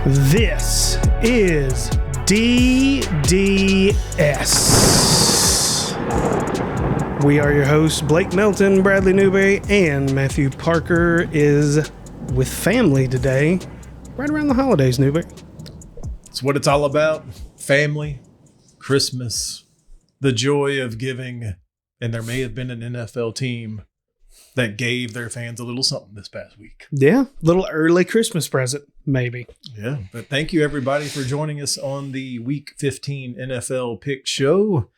This is DDS. We are your hosts, Blake Melton, Bradley Newberry, and Matthew Parker is with family today, right around the holidays, Newberry. It's what it's all about. Family, Christmas, the joy of giving, and there may have been an NFL team that gave their fans a little something this past week. Yeah, little early Christmas present, maybe. Yeah, but thank you everybody for joining us on the Week 15 NFL Pick Show.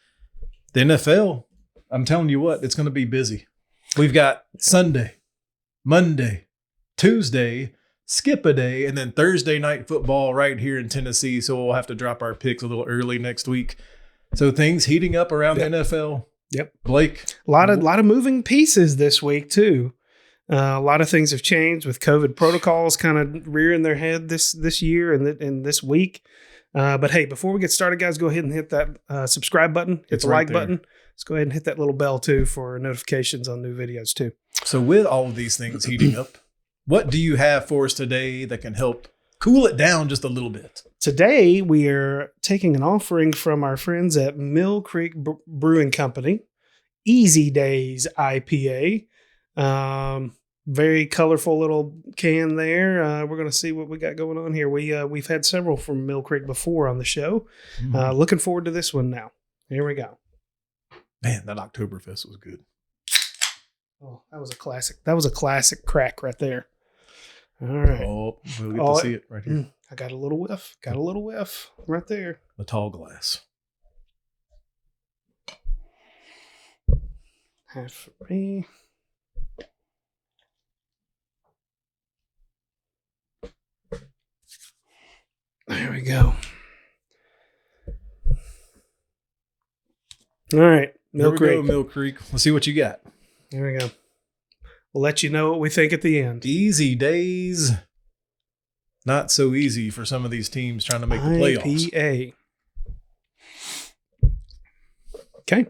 The NFL, I'm telling you what, it's going to be busy. We've got Sunday, Monday, Tuesday, skip a day, and then Thursday night football right here in Tennessee, so we'll have to drop our picks a little early next week. So things heating up around the NFL. Yep. Blake. A lot of moving pieces this week, too. A lot of things have changed with COVID protocols kind of rearing their head this year and this week. But hey, before we get started, guys, go ahead and hit that subscribe button. Hit the like button. Let's go ahead and hit that little bell, too, for notifications on new videos, too. So with all of these things heating up, what do you have for us today that can help cool it down just a little bit? Today, we are taking an offering from our friends at Mill Creek Brewing Company, Easy Days IPA. Very colorful little can there. We're going to see what we got going on here. We've had several from Mill Creek before on the show. Looking forward to this one now. Here we go. Man, that Oktoberfest was good. Oh, that was a classic. That was a classic crack right there. All right. Oh, we'll get to see it right here. I got a little whiff. Got a little whiff right there. The tall glass. Half for me. There we go. All right. Mill Creek. Mill Creek. Let's see what you got. Here we go. We'll let you know what we think at the end. Easy Days. Not so easy for some of these teams trying to make the playoffs. IPA. Okay.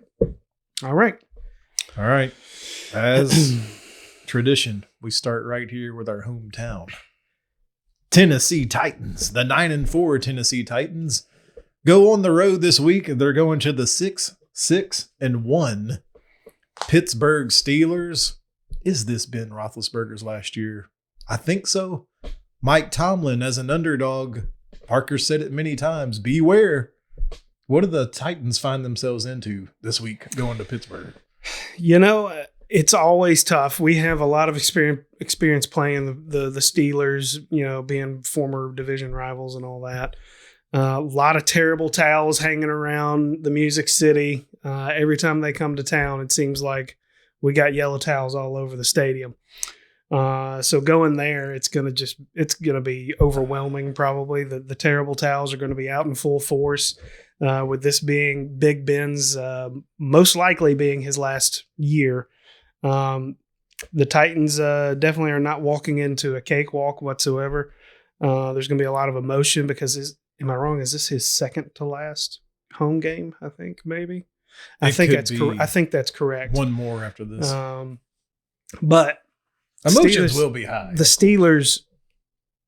All right. All right. As tradition, we start right here with our hometown. Tennessee Titans. The 9-4 Tennessee Titans go on the road this week. They're going to the 6-1 Pittsburgh Steelers. Is this Ben Roethlisberger's last year? I think so. Mike Tomlin as an underdog. Parker said it many times. Beware. What do the Titans find themselves into this week going to Pittsburgh? You know, it's always tough. We have a lot of experience playing the Steelers, you know, being former division rivals and all that. A lot of terrible towels hanging around the Music City. Every time they come to town, it seems like we got yellow towels all over the stadium. So going there, it's gonna be overwhelming. Probably the terrible towels are going to be out in full force. With this being Big Ben's most likely being his last year, the Titans definitely are not walking into a cakewalk whatsoever. There's going to be a lot of emotion because am I wrong? Is this his second to last home game? I think maybe. I think that's correct. One more after this. But emotions will be high. The Steelers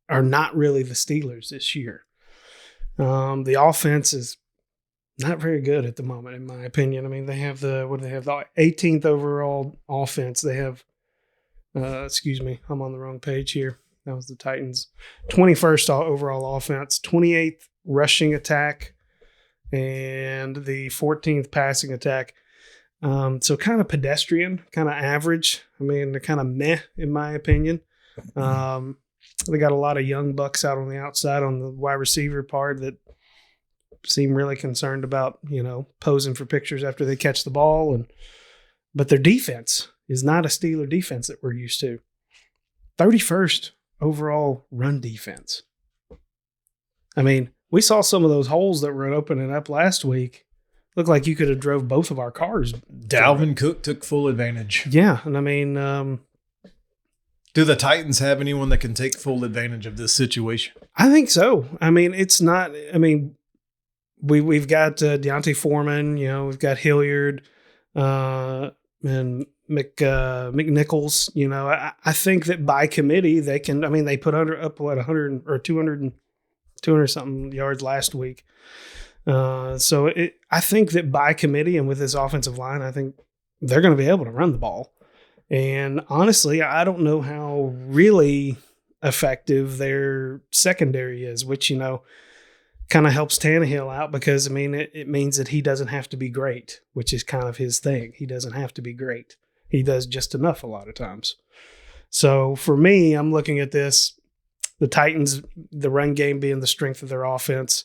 are not really the Steelers this year. The offense is not very good at the moment, in my opinion. I mean, they have the 18th overall offense. They have, excuse me, I'm on the wrong page here. That was the Titans. 21st overall offense, 28th rushing attack, and the 14th passing attack. So kind of pedestrian, kind of average. I mean, they're kind of meh, in my opinion. They got a lot of young bucks out on the outside on the wide receiver part that seem really concerned about, you know, posing for pictures after they catch the ball. But their defense is not a Steeler defense that we're used to. 31st overall run defense. I mean, we saw some of those holes that were opening up last week. Looked like you could have drove both of our cars. Dalvin Cook took full advantage. Yeah, and I mean, do the Titans have anyone that can take full advantage of this situation? I think so. I mean, it's not. I mean, we've got Deontay Foreman. You know, we've got Hilliard and McNichols. You know, I think that by committee they can. I mean, they put up 100 or 200 something yards last week. So I think that by committee and with this offensive line, I think they're going to be able to run the ball. And honestly, I don't know how really effective their secondary is, which, kind of helps Tannehill out because, it means that he doesn't have to be great, which is kind of his thing. He doesn't have to be great. He does just enough a lot of times. So for me, I'm looking at this, the Titans, the run game being the strength of their offense.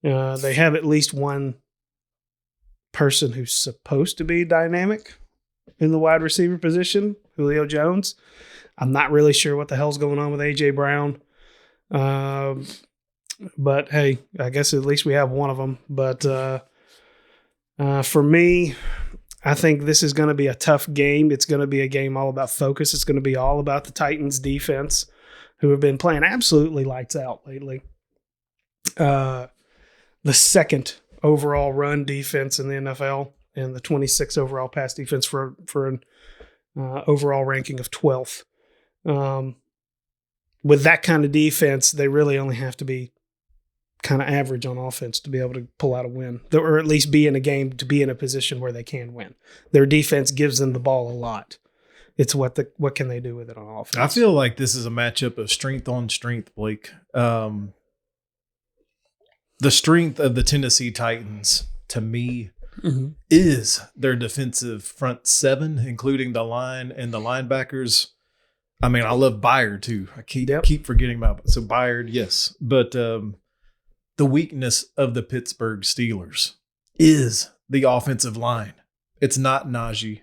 They have at least one person who's supposed to be dynamic in the wide receiver position, Julio Jones. I'm not really sure what the hell's going on with A.J. Brown. But, hey, I guess at least we have one of them. But for me, I think this is going to be a tough game. It's going to be a game all about focus. It's going to be all about the Titans defense, who have been playing absolutely lights out lately. The second overall run defense in the NFL and the 26th overall pass defense for an overall ranking of 12th. With that kind of defense, they really only have to be kind of average on offense to be able to pull out a win, or at least be in a game to be in a position where they can win. Their defense gives them the ball a lot. It's what can they do with it on offense? I feel like this is a matchup of strength on strength, Blake. The strength of the Tennessee Titans, to me, is their defensive front seven, including the line and the linebackers. I love Byard, too. I keep forgetting about it. So Byard, yes. But the weakness of the Pittsburgh Steelers is the offensive line. It's not Najee.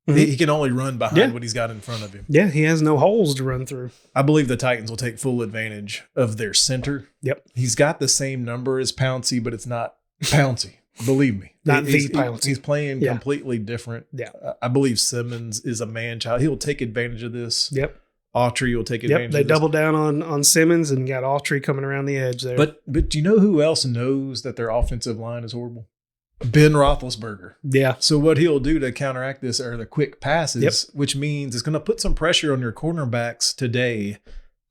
He can only run behind what he's got in front of him. Yeah, he has no holes to run through. I believe the Titans will take full advantage of their center. Yep. He's got the same number as Pouncey, but it's not Pouncey. Believe me. Not the Pouncey. He's playing completely different. Yeah. I believe Simmons is a man-child. He'll take advantage of this. Yep. Autry will take advantage of this. They doubled down on Simmons and got Autry coming around the edge there. But do you know who else knows that their offensive line is horrible? Ben Roethlisberger. Yeah. So what he'll do to counteract this are the quick passes, which means it's going to put some pressure on your cornerbacks today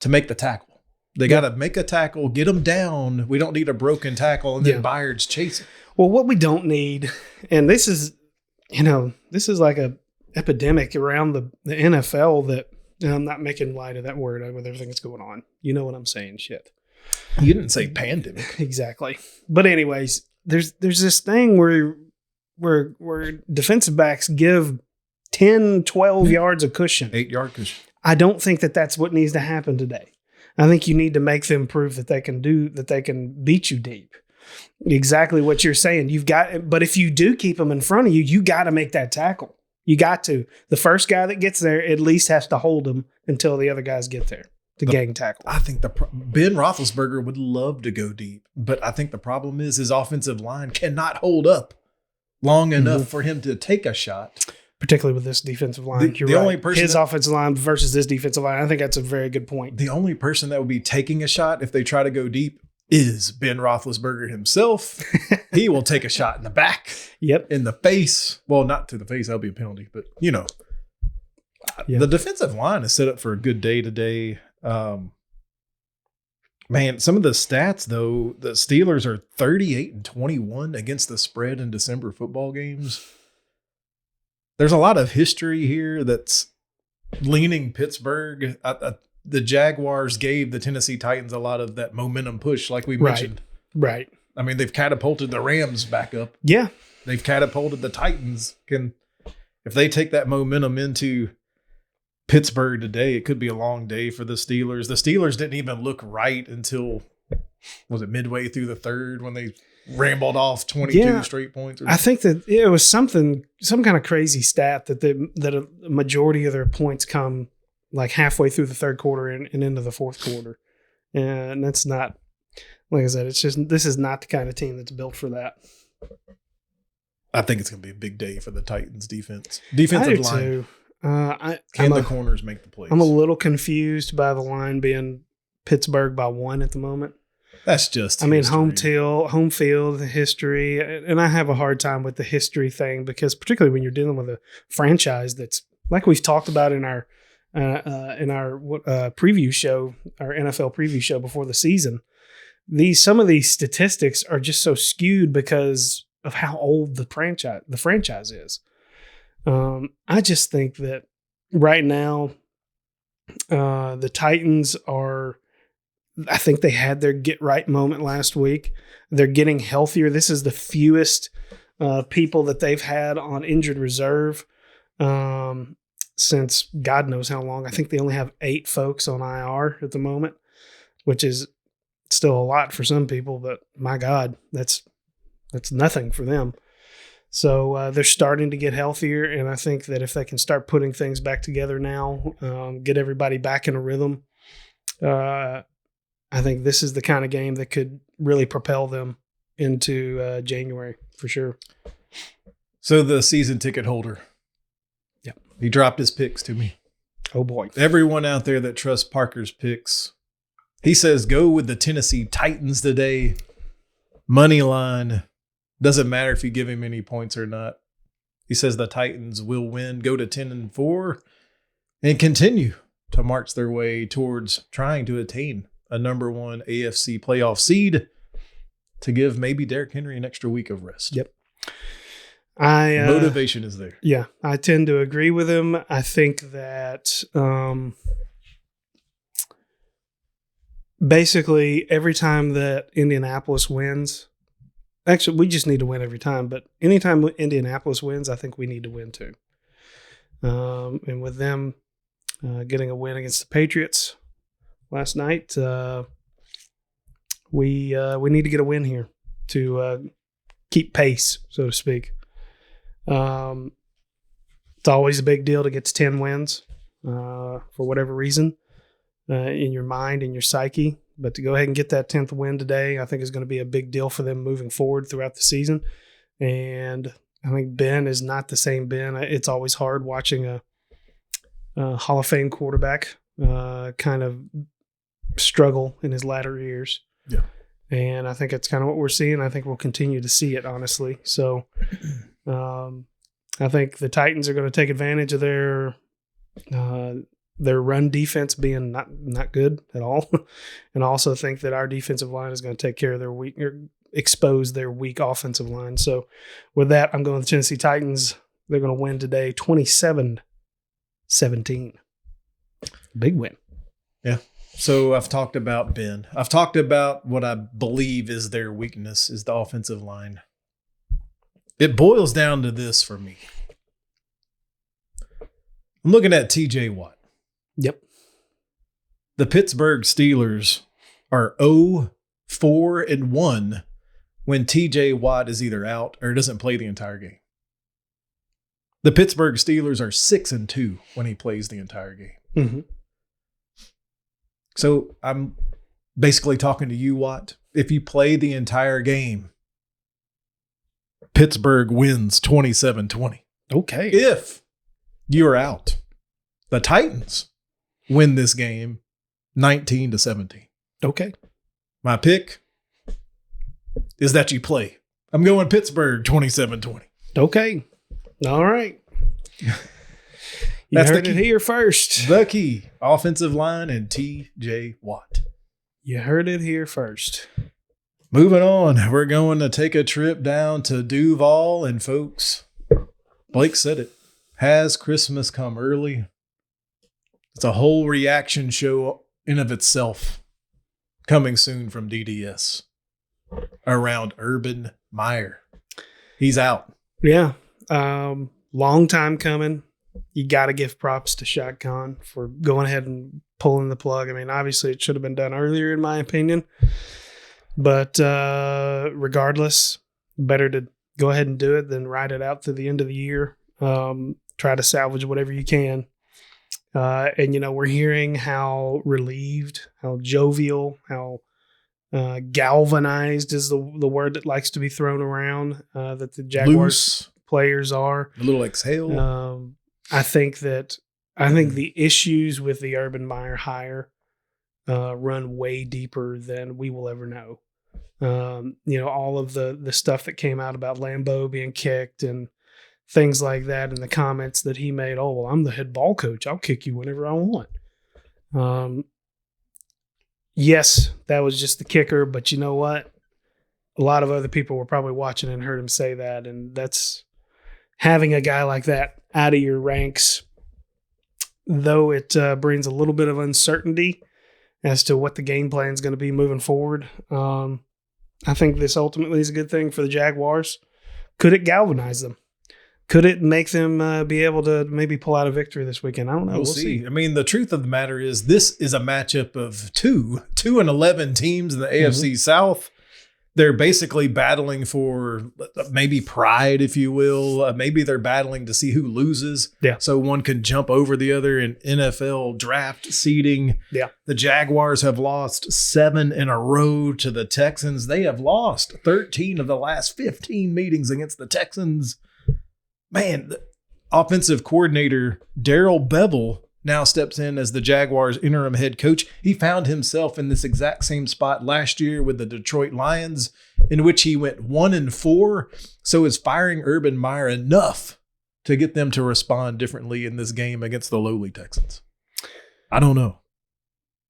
to make the tackle. They got to make a tackle, get them down. We don't need a broken tackle, and then Byard's chasing. Well, what we don't need, and this is like a epidemic around the NFL that, and I'm not making light of that word with everything that's going on. You know what I'm saying? Shit. You didn't say pandemic. Exactly. But anyways, there's this thing where defensive backs give 10, 12 yards of cushion. 8-yard cushion. I don't think that's what needs to happen today. I think you need to make them prove that they can beat you deep. Exactly what you're saying. But if you do keep them in front of you, you got to make that tackle. You got to. The first guy that gets there at least has to hold them until the other guys get there to gang tackle. I think Ben Roethlisberger would love to go deep, but I think the problem is his offensive line cannot hold up long enough for him to take a shot. Particularly with this defensive line. You're right. Only person his offensive line versus this defensive line. I think that's a very good point. The only person that would be taking a shot if they try to go deep is Ben Roethlisberger himself. He will take a shot in the back. Yep. In the face. Well, not to the face. That'll be a penalty. But, the defensive line is set up for a good day today. Man, some of the stats, though, the Steelers are 38-21 against the spread in December football games. There's a lot of history here that's leaning Pittsburgh. The Jaguars gave the Tennessee Titans a lot of that momentum push, like we mentioned. Right. I mean, they've catapulted the Rams back up. Yeah. They've catapulted the Titans. If they take that momentum into Pittsburgh today, it could be a long day for the Steelers. The Steelers didn't even look right until, was it midway through the third when they rambled off 22 straight points? I think that it was some kind of crazy stat that a majority of their points come like halfway through the third quarter and into the fourth quarter. And that's not, like I said, this is not the kind of team that's built for that. I think it's going to be a big day for the Titans defense. Defensive line. Too. Can the corners make the plays? I'm a little confused by the line being Pittsburgh by 1 at the moment. That's just history. Home field, the history. And I have a hard time with the history thing because particularly when you're dealing with a franchise that's, like we've talked about in our in our preview show, our NFL preview show before the season. Some of these statistics are just so skewed because of how old the franchise is. I just think that right now, the Titans are. I think they had their get right moment last week. They're getting healthier. This is the fewest people that they've had on injured reserve since God knows how long. I think they only have 8 folks on IR at the moment, which is still a lot for some people, but my God, that's nothing for them. So they're starting to get healthier, and I think that if they can start putting things back together now, get everybody back in a rhythm, I think this is the kind of game that could really propel them into January for sure. So the season ticket holder, he dropped his picks to me. Oh boy! Everyone out there that trusts Parker's picks, he says go with the Tennessee Titans today. Money line. Doesn't matter if you give him any points or not. He says the Titans will win, go to 10-4, and continue to march their way towards trying to attain a number 1 AFC playoff seed to give maybe Derrick Henry an extra week of rest. Yep. Motivation is there. Yeah, I tend to agree with him. I think that basically every time that Indianapolis wins, actually we just need to win every time, but anytime Indianapolis wins, I think we need to win too. And with them getting a win against the Patriots last night, we need to get a win here to keep pace, so to speak. It's always a big deal to get to 10 wins for whatever reason in your mind and your psyche. But to go ahead and get that 10th win today, I think is going to be a big deal for them moving forward throughout the season. And I think Ben is not the same Ben. It's always hard watching a Hall of Fame quarterback kind of struggle in his latter years. Yeah. And I think it's kind of what we're seeing. I think we'll continue to see it, honestly. So I think the Titans are going to take advantage of their run defense being not good at all. And I also think that our defensive line is going to take care of their expose their weak offensive line. So with that, I'm going to the Tennessee Titans. They're going to win today 27-17. Big win. Yeah. So I've talked about Ben. I've talked about what I believe is their weakness is the offensive line. It boils down to this for me. I'm looking at TJ Watt. Yep. The Pittsburgh Steelers are 0-4-1 when TJ Watt is either out or doesn't play the entire game. The Pittsburgh Steelers are 6-2 when he plays the entire game. Mm-hmm. So I'm basically talking to you, Watt. If you play the entire game, Pittsburgh wins 27-20. Okay. If you're out, the Titans win this game 19-17. Okay. My pick is that you play. I'm going Pittsburgh 27-20. Okay. All right. That's heard it here first. The key. Offensive line and TJ Watt. You heard it here first. Moving on. We're going to take a trip down to Duval. And folks, Blake said it. Has Christmas come early? It's a whole reaction show in of itself. Coming soon from DDS. Around Urban Meyer. He's out. Yeah. Long time coming. You got to give props to Shaq Khan for going ahead and pulling the plug. I mean, obviously it should have been done earlier in my opinion, but regardless, better to go ahead and do it than ride it out to the end of the year. Try to salvage whatever you can. And, you know, we're hearing how relieved, how jovial, how galvanized is the word that likes to be thrown around that the Jaguars players are. A little exhale. I think the issues with the Urban Meyer hire run way deeper than we will ever know. You know, all of the stuff that came out about Lambeau being kicked and things like that in the comments that he made. Oh, well, I'm the head ball coach. I'll kick you whenever I want. Yes, that was just the kicker, but you know what? A lot of other people were probably watching and heard him say that, and that's having a guy like that out of your ranks, though it brings a little bit of uncertainty as to what the game plan is going to be moving forward. I think this ultimately is a good thing for the Jaguars. Could it galvanize them? Could it make them be able to maybe pull out a victory this weekend? I don't know. We'll see. I mean, the truth of the matter is this is a matchup of 2-11 teams in the AFC South. They're basically battling for maybe pride, if you will. Maybe they're battling to see who loses. Yeah. So one can jump over the other in NFL draft seeding. Yeah. The Jaguars have lost 7 in a row to the Texans. They have lost 13 of the last 15 meetings against the Texans. Man, the offensive coordinator Darrell Bevell now steps in as the Jaguars' interim head coach. He found himself in this exact same spot last year with the Detroit Lions, in which he went 1-4. So is firing Urban Meyer enough to get them to respond differently in this game against the lowly Texans? I don't know.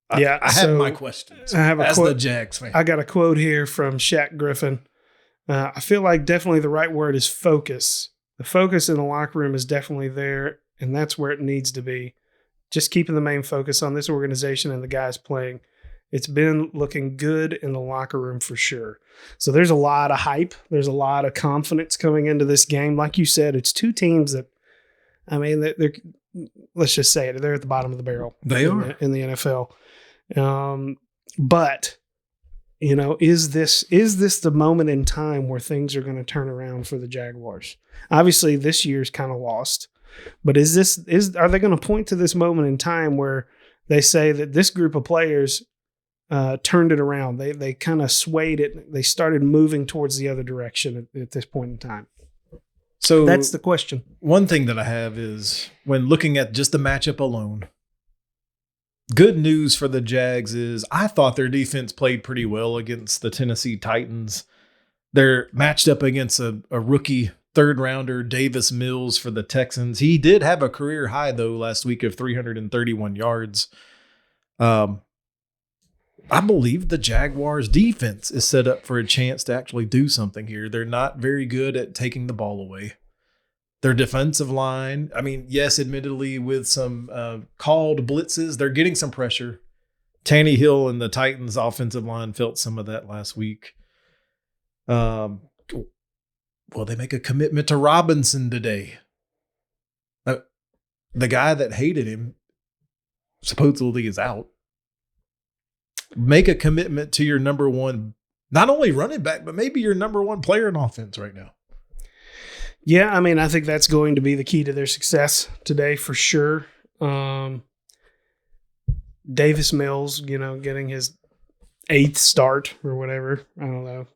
I have my questions. I have a as quote, the Jags fan. I got a quote here from Shaq Griffin. I feel like definitely the right word is focus. The focus in the locker room is definitely there, and that's where it needs to be. Just keeping the main focus on this organization and the guys playing. It's been looking good in the locker room for sure. So there's a lot of hype. There's a lot of confidence coming into this game. Like you said, it's two teams that, I mean, they're let's just say it, they're at the bottom of the barrel. They are. In the NFL. But, you know, is this the moment in time where things are going to turn around for the Jaguars? Obviously, this year's kind of lost. But are they going to point to this moment in time where they say that this group of players turned it around? They kind of swayed it. They started moving towards the other direction at this point in time. So that's the question. One thing that I have is when looking at just the matchup alone, good news for the Jags is I thought their defense played pretty well against the Tennessee Titans. They're matched up against a rookie third-rounder, Davis Mills, for the Texans. He did have a career high, though, last week of 331 yards. I believe the Jaguars' defense is set up for a chance to actually do something here. They're not very good at taking the ball away. Their defensive line, I mean, yes, admittedly, with some called blitzes, they're getting some pressure. Tannehill and the Titans' offensive line felt some of that last week. Will they make a commitment to Robinson today? The guy that hated him supposedly is out. Make a commitment to your number one, not only running back, but maybe your number one player in offense right now. Yeah, I mean, I think that's going to be the key to their success today for sure. Davis Mills, you know, getting his 8th start or whatever. I don't know.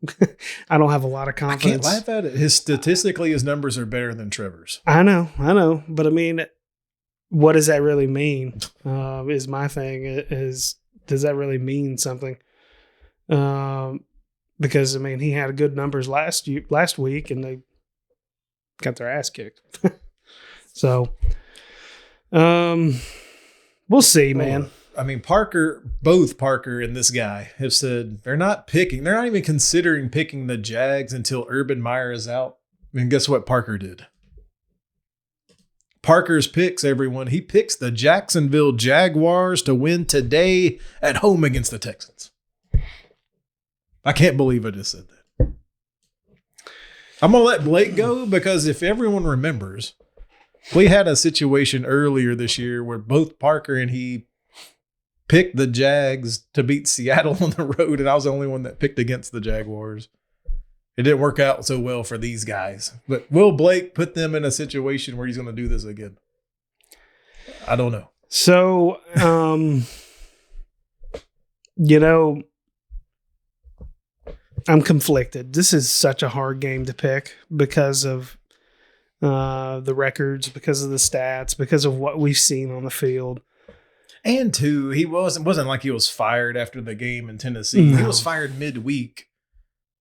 I don't have a lot of confidence. I can't laugh at it. Statistically, his numbers are better than Trevor's. I know. But I mean, what does that really mean? Is my thing. Does that really mean something? Because I mean, he had good numbers last week, and they got their ass kicked. So, we'll see, man. I mean, both Parker and this guy have said they're not even considering picking the Jags until Urban Meyer is out. I mean, guess what Parker did? Parker's picks, everyone. He picks the Jacksonville Jaguars to win today at home against the Texans. I can't believe I just said that. I'm going to let Blake go because if everyone remembers, we had a situation earlier this year where both Parker and he picked the Jags to beat Seattle on the road, and I was the only one that picked against the Jaguars. It didn't work out so well for these guys. But will Blake put them in a situation where he's going to do this again? I don't know. So, you know, I'm conflicted. This is such a hard game to pick because of the records, because of the stats, because of what we've seen on the field. And two, he wasn't like he was fired after the game in Tennessee. No. He was fired midweek.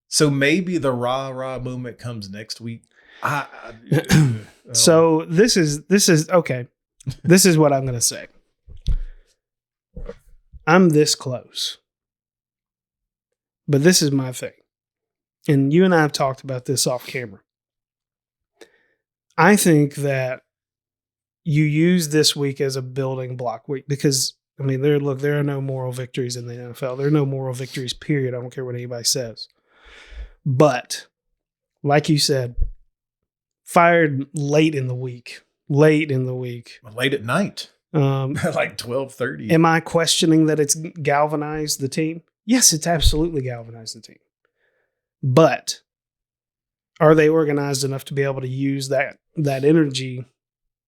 So maybe the rah-rah moment comes next week. So this is okay. This is what I'm going to say. I'm this close. But this is my thing. And you and I have talked about this off camera. I think that you use this week as a building block week because, I mean, there are no moral victories in the NFL. There are no moral victories, period. I don't care what anybody says. But, like you said, fired late in the week. Late at night. Like 12:30. Am I questioning that it's galvanized the team? Yes, it's absolutely galvanized the team. But are they organized enough to be able to use that energy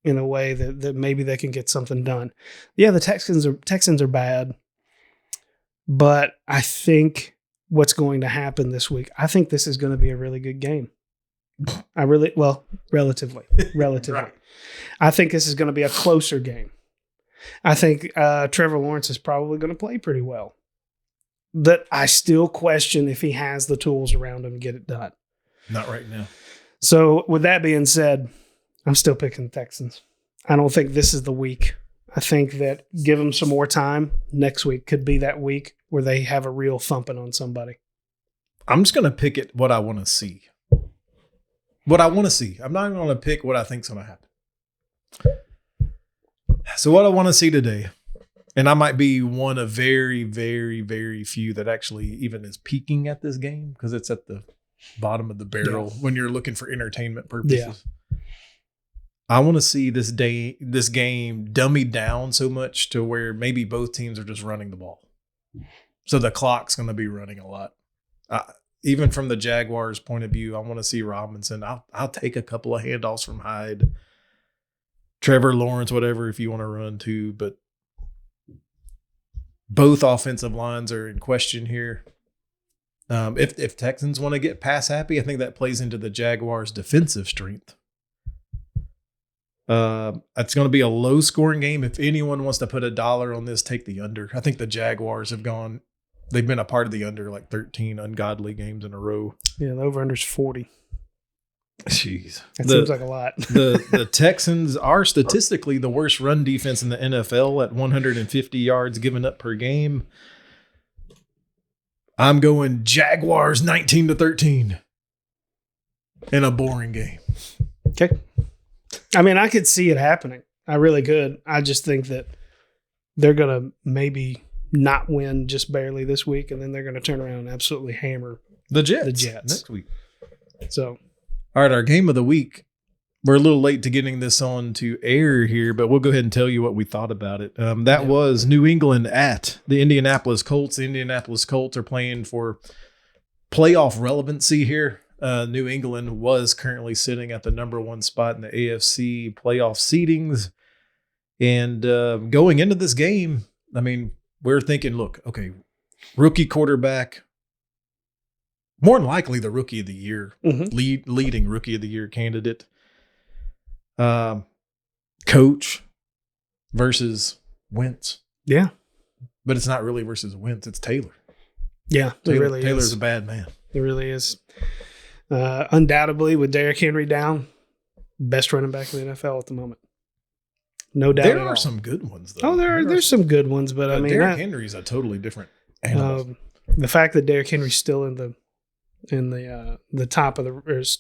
in a way that maybe they can get something done? Yeah, the Texans are bad. But I think what's going to happen this week, I think this is going to be a really good game. Relatively. Right. I think this is going to be a closer game. I think Trevor Lawrence is probably going to play pretty well. But I still question if he has the tools around him to get it done. Not right now. So with that being said, I'm still picking the Texans. I don't think this is the week. I think that give them some more time. Next week could be that week where they have a real thumping on somebody. I'm just going to pick it what I want to see. What I want to see. I'm not going to pick what I think is going to happen. So what I want to see today, and I might be one of very, very, very few that actually even is peeking at this game because it's at the bottom of the barrel when you're looking for entertainment purposes. Yeah. I want to see this game dummied down so much to where maybe both teams are just running the ball. So the clock's going to be running a lot. Even from the Jaguars' point of view, I want to see Robinson. I'll take a couple of handoffs from Hyde. Trevor Lawrence, whatever, if you want to run too. But both offensive lines are in question here. If Texans want to get pass happy, I think that plays into the Jaguars' defensive strength. It's going to be a low-scoring game. If anyone wants to put $1 on this, take the under. I think the Jaguars they've been a part of the under like 13 ungodly games in a row. Yeah, the over-under is 40. Jeez. That seems like a lot. the Texans are statistically the worst run defense in the NFL at 150 yards given up per game. I'm going Jaguars 19-13 in a boring game. Okay. I mean, I could see it happening. I really could. I just think that they're going to maybe not win just barely this week, and then they're going to turn around and absolutely hammer the Jets next week. So, all right, our game of the week. We're a little late to getting this on to air here, but we'll go ahead and tell you what we thought about it. That was New England at the Indianapolis Colts. The Indianapolis Colts are playing for playoff relevancy here. New England was currently sitting at the number 1 spot in the AFC playoff seedings. And going into this game, I mean, we're thinking, look, okay, rookie quarterback, more than likely the rookie of the year, leading rookie of the year candidate. Coach versus Wentz. Yeah. But it's not really versus Wentz, it's Taylor. Yeah, Taylor's a bad man. It really is. Undoubtedly, with Derrick Henry down, best running back in the NFL at the moment. No doubt. There are some good ones, though. Oh, there's some good ones, but I mean, Derrick Henry's a totally different animal. The fact that Derrick Henry's still in the top of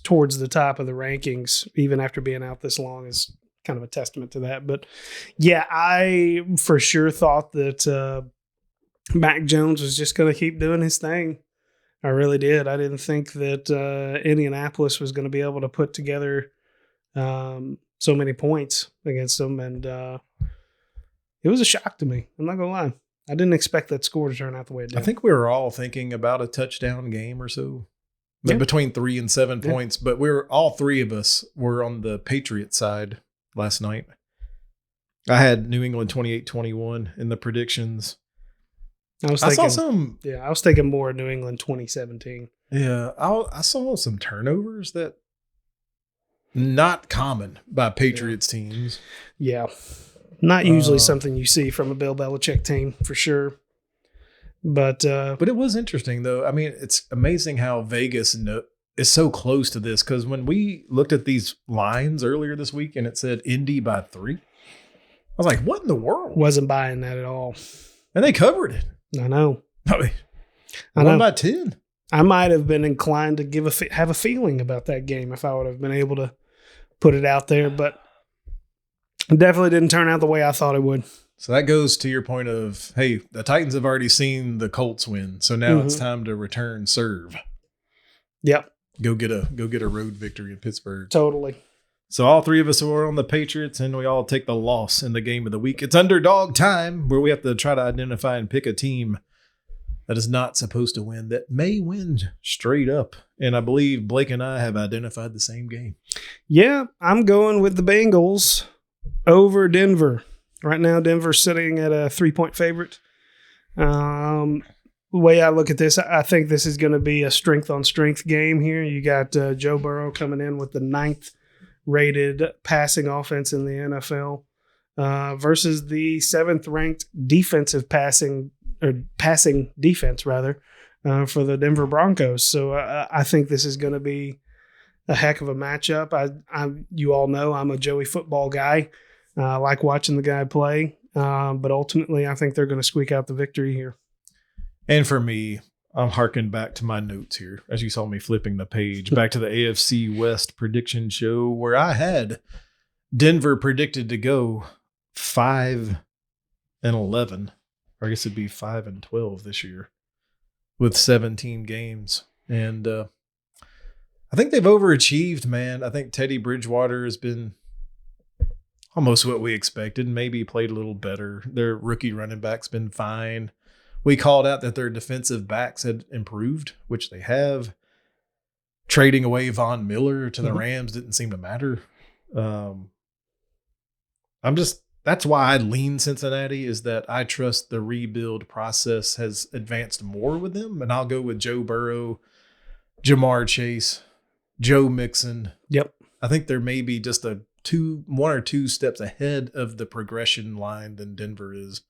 towards the top of the rankings, even after being out this long, is kind of a testament to that. But yeah, I for sure thought that Mac Jones was just going to keep doing his thing. I really did. I didn't think that Indianapolis was going to be able to put together so many points against them. And it was a shock to me. I'm not going to lie. I didn't expect that score to turn out the way it did. I think we were all thinking about a touchdown game or so. Between 3 and 7 points. But all three of us were on the Patriots side last night. I had New England 28-21 in the predictions. I was thinking more New England 2017. Yeah, I saw some turnovers that not common by Patriots teams. Yeah, not usually something you see from a Bill Belichick team for sure. But it was interesting though. I mean, it's amazing how Vegas is so close to this because when we looked at these lines earlier this week and it said Indy by 3, I was like, what in the world? Wasn't buying that at all. And they covered it. I know. I mean, I know. 1 by 10. I might have been inclined to have a feeling about that game if I would have been able to put it out there, but it definitely didn't turn out the way I thought it would. So that goes to your point of, hey, the Titans have already seen the Colts win, so now it's time to return serve. Yep. Go get a road victory in Pittsburgh. Totally. So all 3 of us are on the Patriots, and we all take the loss in the game of the week. It's underdog time, where we have to try to identify and pick a team that is not supposed to win, that may win straight up. And I believe Blake and I have identified the same game. Yeah, I'm going with the Bengals over Denver. Right now, Denver's sitting at a 3-point favorite. The way I look at this, I think this is going to be a strength-on-strength game here. You got Joe Burrow coming in with the 9th rated passing offense in the NFL versus the 7th ranked passing defense for the Denver Broncos. So I think this is going to be a heck of a matchup. You all know I'm a Joey football guy. I like watching the guy play, but ultimately I think they're going to squeak out the victory here. And for me, I'm harking back to my notes here, as you saw me flipping the page, back to the AFC West prediction show where I had Denver predicted to go 5-11, or I guess it'd be 5-12 this year with 17 games. And I think they've overachieved, man. I think Teddy Bridgewater has been almost what we expected, maybe played a little better. Their rookie running back's been fine. We called out that their defensive backs had improved, which they have. Trading away Von Miller to the Rams didn't seem to matter. That's why I lean Cincinnati, is that I trust the rebuild process has advanced more with them. And I'll go with Joe Burrow, Jamar Chase, Joe Mixon. Yep. I think there may be just 1 or 2 steps ahead of the progression line than Denver is.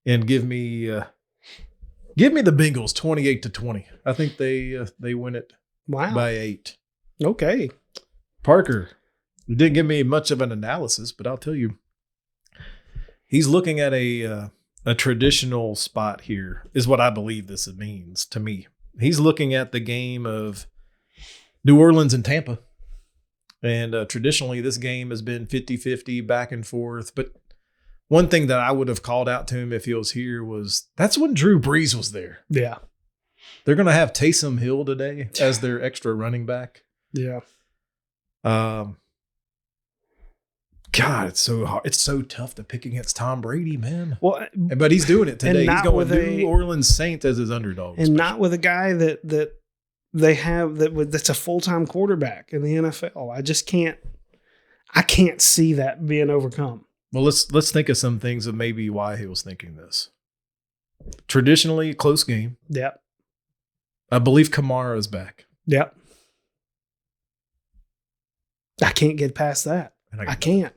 And give me the Bengals 28-20. I think they win it by 8. Okay. Parker, you didn't give me much of an analysis, but I'll tell you, he's looking at a traditional spot here, is what I believe this means to me. He's looking at the game of New Orleans and Tampa. And traditionally, this game has been 50-50, back and forth. But one thing that I would have called out to him if he was here was that's when Drew Brees was there. Yeah. They're going to have Taysom Hill today as their extra running back. Yeah. God, it's so hard. It's so tough to pick against Tom Brady, man. Well, but he's doing it today. He's going with New Orleans Saints as his underdog. And not with a guy that they have that's a full-time quarterback in the NFL. I can't see that being overcome. Well, let's think of some things of maybe why he was thinking this. Traditionally, close game. Yep. I believe Kamara's back. Yep. I can't get past that. I can't.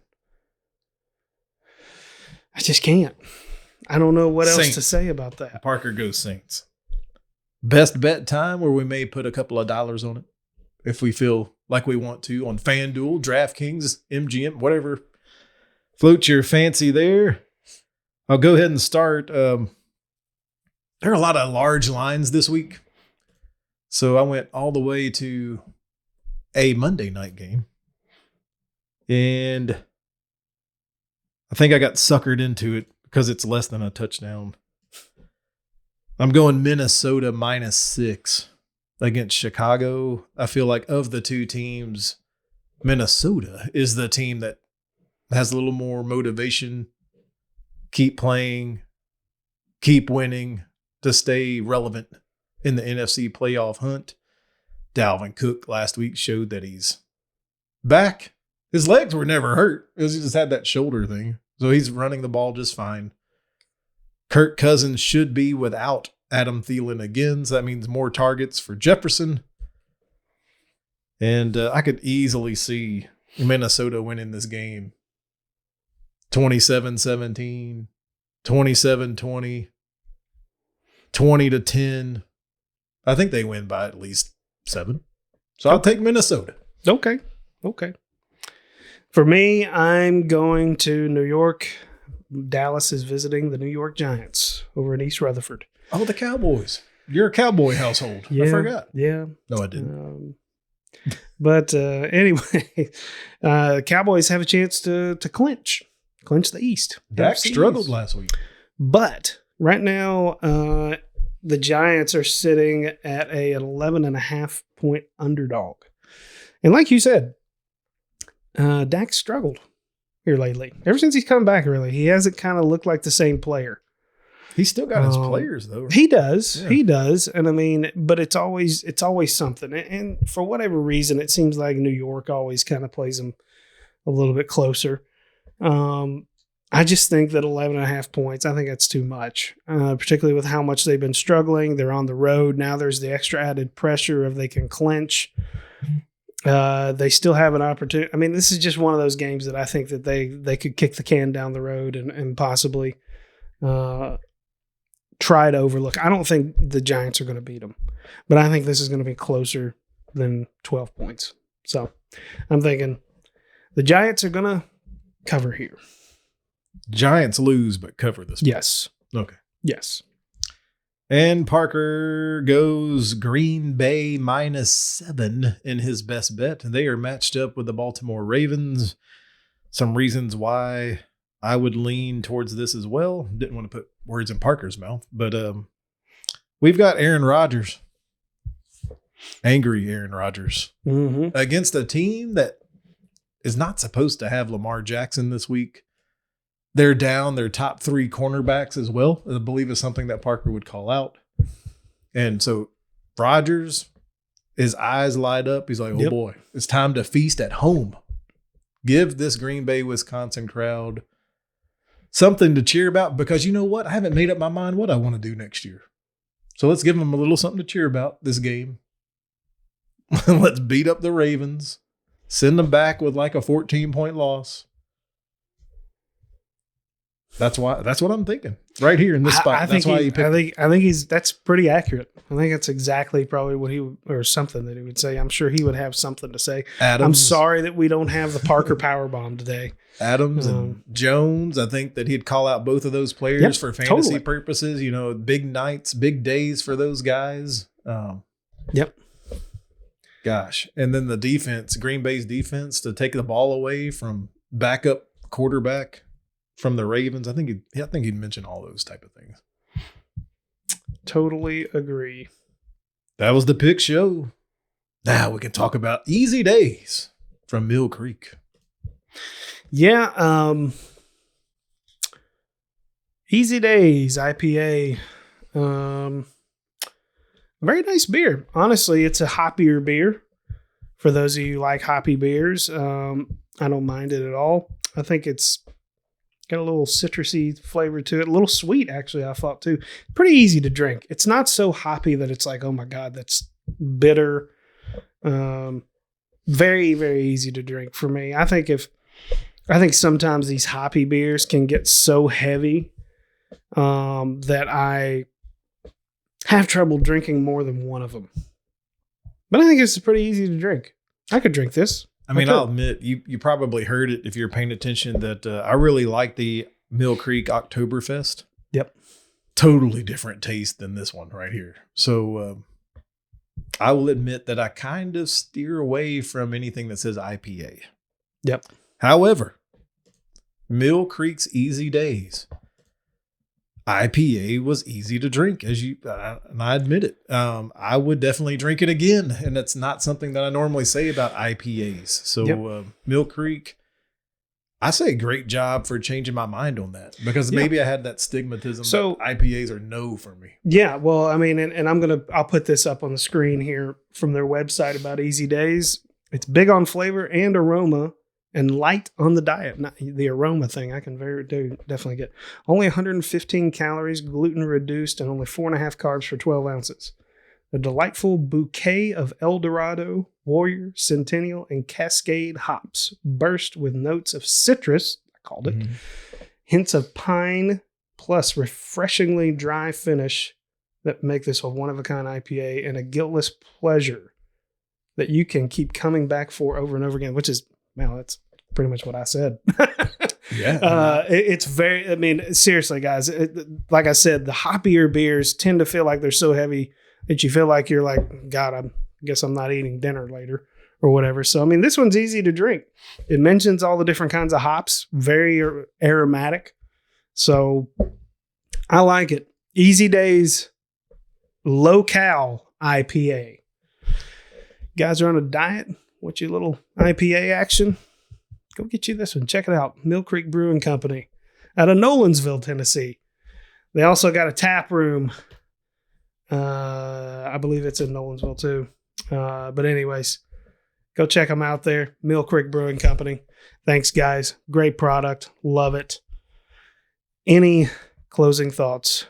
I just can't. I don't know what else to say about that. Parker goes Saints. Best bet time where we may put a couple of dollars on it if we feel like we want to on FanDuel, DraftKings, MGM, whatever. Float your fancy there. I'll go ahead and start. There are a lot of large lines this week. So I went all the way to a Monday night game. And I think I got suckered into it because it's less than a touchdown. I'm going Minnesota -6 against Chicago. I feel like of the two teams, Minnesota is the team that has a little more motivation, keep playing, keep winning to stay relevant in the NFC playoff hunt. Dalvin Cook last week showed that he's back. His legs were never hurt. He just had that shoulder thing. So he's running the ball just fine. Kirk Cousins should be without Adam Thielen again. So that means more targets for Jefferson. And I could easily see Minnesota winning this game 27-17, 27-20, 20-10. I think they win by at least 7. So I'll take Minnesota. Okay. For me, I'm going to New York. Dallas is visiting the New York Giants over in East Rutherford. Oh, the Cowboys. You're a Cowboy household. I forgot. Yeah. No, I didn't. But anyway, Cowboys have a chance to clinch the East. Dak struggled last week. But right now, the Giants are sitting at an 11.5 point underdog. And like you said, Dak struggled here lately. Ever since he's come back, really, he hasn't kind of looked like the same player. He's still got his players, though. He does. Yeah. He does. And I mean, but it's always something. And for whatever reason, it seems like New York always kind of plays them a little bit closer. I just think that 11.5 points, I think that's too much, particularly with how much they've been struggling. They're on the road. Now there's the extra added pressure of they can clinch. They still have an opportunity. I mean, this is just one of those games that I think that they could kick the can down the road and possibly try to overlook. I don't think the Giants are going to beat them, but I think this is going to be closer than 12 points. So I'm thinking the Giants are going to cover here. Giants lose, but cover this. Yes. Okay. Yes. And Parker goes Green Bay -7 in his best bet. They are matched up with the Baltimore Ravens. Some reasons why I would lean towards this as well. Didn't want to put words in Parker's mouth, but we've got Aaron Rodgers, angry Aaron Rodgers, against a team that is not supposed to have Lamar Jackson this week. They're down their top 3 cornerbacks as well. I believe is something that Parker would call out. And so Rodgers, his eyes light up. He's like, oh boy, it's time to feast at home. Give this Green Bay, Wisconsin crowd something to cheer about, because you know what? I haven't made up my mind what I want to do next year. So let's give them a little something to cheer about this game. Let's beat up the Ravens. Send them back with like a 14-point loss. That's what I'm thinking right here in this spot. That's why I think that's pretty accurate. I think that's exactly probably what he would, or something that he would say. I'm sure he would have something to say. I'm sorry that we don't have the Parker Powerbomb today. Adams and Jones. I think that he'd call out both of those players for fantasy purposes. You know, big nights, big days for those guys. Gosh, and then the defense, Green Bay's defense, to take the ball away from backup quarterback from the Ravens. I think he'd mention all those type of things. Totally agree. That was the pick show. Now we can talk about Easy Days from Mill Creek. Yeah. Easy Days IPA. Very nice beer. Honestly, it's a hoppier beer. For those of you who like hoppy beers, I don't mind it at all. I think it's got a little citrusy flavor to it. A little sweet, actually, I thought, too. Pretty easy to drink. It's not so hoppy that it's like, oh, my God, that's bitter. Very, very easy to drink for me. I think sometimes these hoppy beers can get so heavy that I have trouble drinking more than one of them. But I think it's pretty easy to drink. I could drink this. I mean, I'll admit, you probably heard it if you're paying attention, that I really like the Mill Creek Oktoberfest. Yep. Totally different taste than this one right here. So I will admit that I kind of steer away from anything that says IPA. Yep. However, Mill Creek's Easy Days IPA was easy to drink, and I admit it. I would definitely drink it again, and that's not something that I normally say about IPAs. So Mill Creek, I say great job for changing my mind on that, because maybe I had that stigmatism that IPAs are no for me. Yeah, well, I mean, and I'll put this up on the screen here from their website about Easy Days. It's big on flavor and aroma, and light on the diet. Not the aroma thing, I can definitely get. Only 115 calories, gluten reduced, and only 4.5 carbs for 12 ounces. A delightful bouquet of El Dorado, Warrior, Centennial, and Cascade hops, burst with notes of citrus, I called it, hints of pine, plus refreshingly dry finish that make this a one-of-a-kind IPA, and a guiltless pleasure that you can keep coming back for over and over again, which is, well, that's pretty much what I said. Yeah. It's very, I mean, seriously, guys, like I said, the hoppier beers tend to feel like they're so heavy that you feel like you're like, God, I guess I'm not eating dinner later or whatever. So, I mean, this one's easy to drink. It mentions all the different kinds of hops, very aromatic. So I like it. Easy Days, low cal IPA. Guys are on a diet. What's your little IPA action? Go get you this one. Check it out. Mill Creek Brewing Company out of Nolensville, Tennessee. They also got a tap room. I believe it's in Nolensville too. But anyways, go check them out there. Mill Creek Brewing Company. Thanks, guys. Great product. Love it. Any closing thoughts,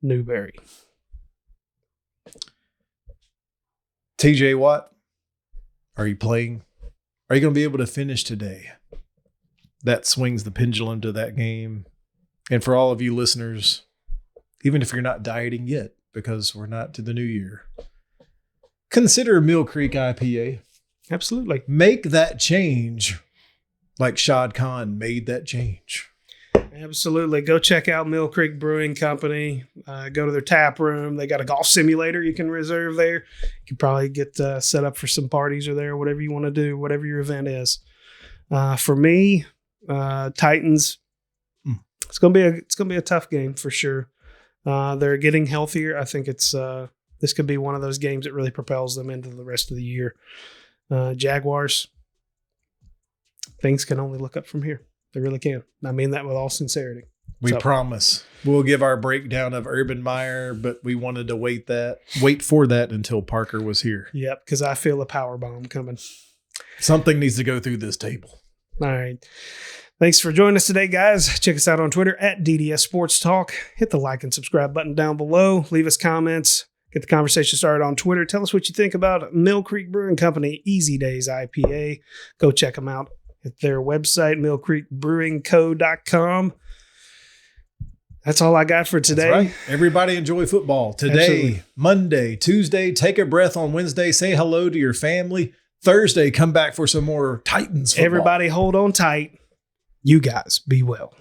Newberry? TJ Watt, are you playing? Are you going to be able to finish today? That swings the pendulum to that game. And for all of you listeners, even if you're not dieting yet, because we're not to the new year, consider Mill Creek IPA. Absolutely. Make that change like Shad Khan made that change. Absolutely. Go check out Mill Creek Brewing Company. Go to their tap room. They got a golf simulator you can reserve there. You can probably get set up for some parties or there, whatever you want to do, whatever your event is. For me, Titans, it's gonna be a tough game for sure. They're getting healthier. I think it's this could be one of those games that really propels them into the rest of the year. Jaguars, things can only look up from here. They really can. I mean that with all sincerity. We promise. We'll give our breakdown of Urban Meyer, but we wanted to wait for that until Parker was here. Yep, because I feel a power bomb coming. Something needs to go through this table. All right. Thanks for joining us today, guys. Check us out on Twitter at DDS Sports Talk. Hit the like and subscribe button down below. Leave us comments. Get the conversation started on Twitter. Tell us what you think about Mill Creek Brewing Company Easy Days IPA. Go check them out at their website, millcreekbrewingco.com. That's all I got for today. That's right. Everybody enjoy football. Today, Absolutely. Monday, Tuesday, take a breath on Wednesday. Say hello to your family. Thursday, come back for some more Titans football. Everybody hold on tight. You guys be well.